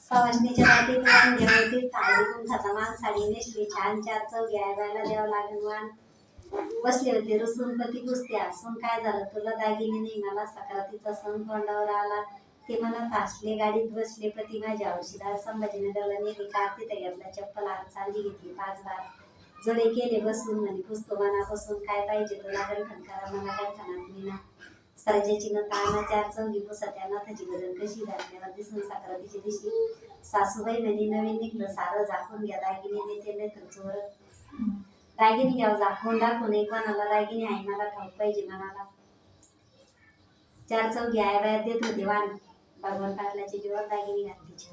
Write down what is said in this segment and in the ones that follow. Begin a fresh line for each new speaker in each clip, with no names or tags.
सवाष्णीच्या रात्री पण जेवती साडी कुंभाचा मान साडी नेसली छान चार चौघी आयबायला द्यावं लागेल वाण बसले होते रुसून पती कुस्ती असून काय झालं तुला दागिने नाही मला सक्रातीचा सण तोंडावर आला ते मनात हसले गाडीत बसले पती माझ्या औषधार संभाजीनगरला नेली कार तिथे घेतला चप्पल आर चांदी घेतली 5 बार जोडे केले बसून म्हणे पुसतो मनापासून काय पाहिजे तुला गंठन करा मला गंठनात मीना सर्जेची न ताना चार चौघी पुसत्या नाथाची गरज कशी घातल्यावर दिसून सक्रातीची दिशी सासूबाई म्हणे नवीन निघलं सारं झाकून घ्या दागिने देते नाही तर चोर दागिने घ्यावं झाकून दाखवून एक कोणाला दागिने आहे मला ठाऊक पाहिजे मनाला चार चौघी आयबायात देत होते वाण भगवान पाटलाची जीवावर दागिने घातलीच्या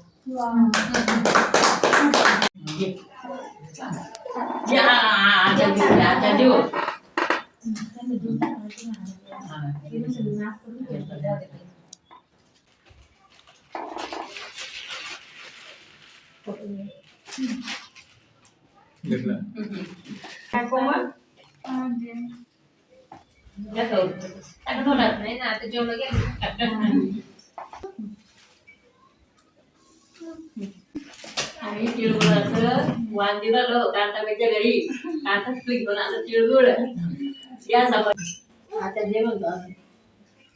नाही ना आता जेवण गेलं आम्ही तिळगुळाचं वाण दिलं कांताबाईच्या घरी कांता स्प्लिक बनवलं तिळगुळ या आता जेवण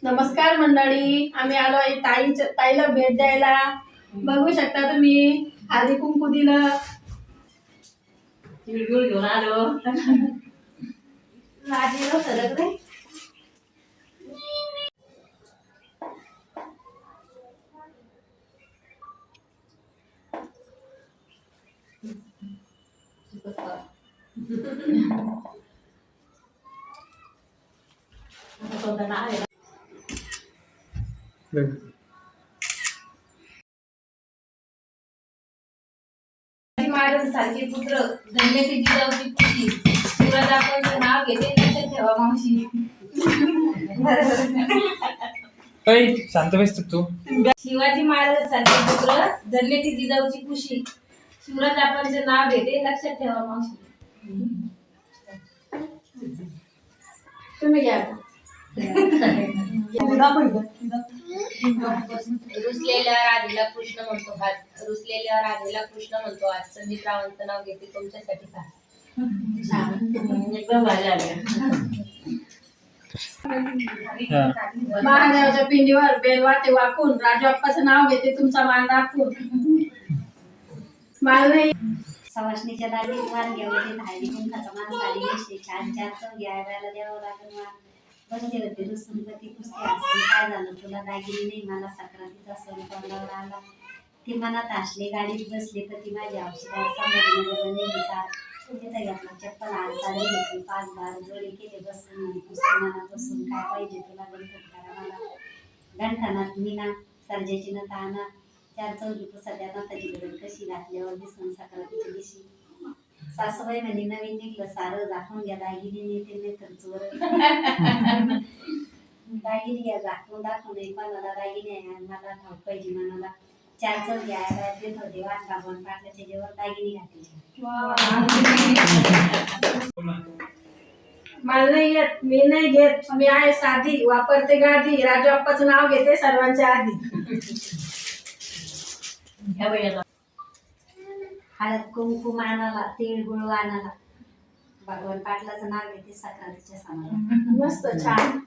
नमस्कार मंडळी, आम्ही आलो आहे ताईला भेट द्यायला. बघू शकता तुम्ही हळदी कुंकू दिलं
तिळगुळ घेऊन आलो
लाजीला सरक रे
महाराज सारखे पुत्र धन्यती जिजाऊची खुशी शिवराज आपण नाव घेते लक्षात ठेवा मावशी
शांत बस तू
शिवाजी महाराज सारखे पुत्र धन्यती जिजाऊची खुशी शिवराज आपण नाव घेते लक्षात ठेवा मावशी
तुम्ही घ्या.
रुसलेल्या राधेला कृष्ण म्हणतो हात रुसलेल्या राधेला कृष्ण म्हणतो आज संदीप रावांचं नाव घेते तुमच्यासाठी एकदम भारी आले
महादेवाच्या पिंडीवर बेलवाटे वाकून राजू अप्पाचं नाव घेते तुमचा मान राखून माल
सवाष्णीच्या दारी वाण घेऊन हळदी कुंभाचा मान साडी नेसली छान चार चौघी आयबायला द्यावं लागेल वाण बसले होते रुसून पती कुस्ती असून काय झालं तुला दागिने नाही मला सक्रातीचा सण तोंडावर आला ते मनात हसले गाडीत बसले पती माझ्या औषधार संभाजीनगरला नेली कार तिथे घेतला चप्पल आर चांदी घेतली 5 बार जोडे केले बसून म्हणे पुसतो मनापासून काय पाहिजे तुला गंठन करा मला गंठनात मीना सर्जेची न ताना चार चौघी पुसत्या नाथाची गरज कशी घातल्यावर दिसून सक्रातीची दिशी सासूबाई म्हणे नवीन निघलं सारं झाकून घ्या दागिने नेते नाही तर चोर दागिने घ्या झाकून दाखवून एक कोणाला दागिने आहे मला ठाऊक पाहिजे मनाला चार चौघी आयबायात देत होते वाण भगवान पाटलाच्या जेवण दागिने घातलीच्या
मला नाही येत मी नाही घेत मी आहे साधी वापरते गादी राजू अप्पाचं नाव घेते सर्वांच्या आधी
ह्या बहिणीला
हळद कुंकू मानाला तिळगुळ वाणाला भगवान पाटलाचं नाव घेते सक्रातीच्या सणाला
मस्त छान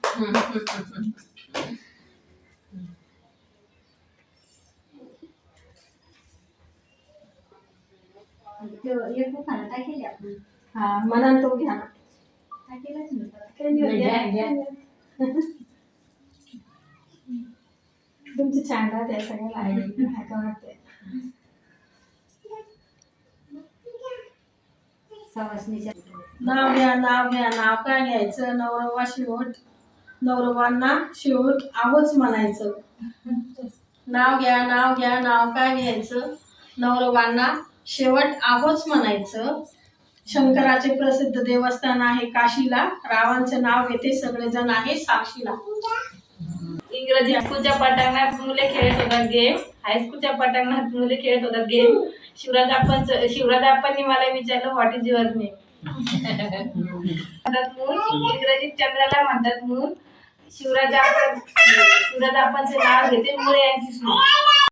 एक खाना टाकेल आपण
हा मनान तो घ्या
टाकेलच
तुमची छान राहते सगळ्याला वाटते
सवाष्णीच्या
नाव घ्या नाव काय घ्यायचं नवरवा शेवट नवरवांना शेवट आहोच म्हणायचं नाव घ्या नाव काय घ्यायचं नवरवांना शेवट आहोच म्हणायचं शंकराचे प्रसिद्ध देवस्थान आहे काशीला रावांचं नाव घेते सगळेजण आहे साक्षीला
इंग्रजी हायस्कूलच्या पटांगणात मुले खेळत होतात गेम हायस्कूलच्या पटांगणात मुले खेळत होतात गेम शिवराज आप्पांनी मला विचारलं व्हॉट इज युअर नेम इंग्रजीत चंद्राला म्हणतात मून शिवराज आप्पांचे नाव घेते मुळे यांची सून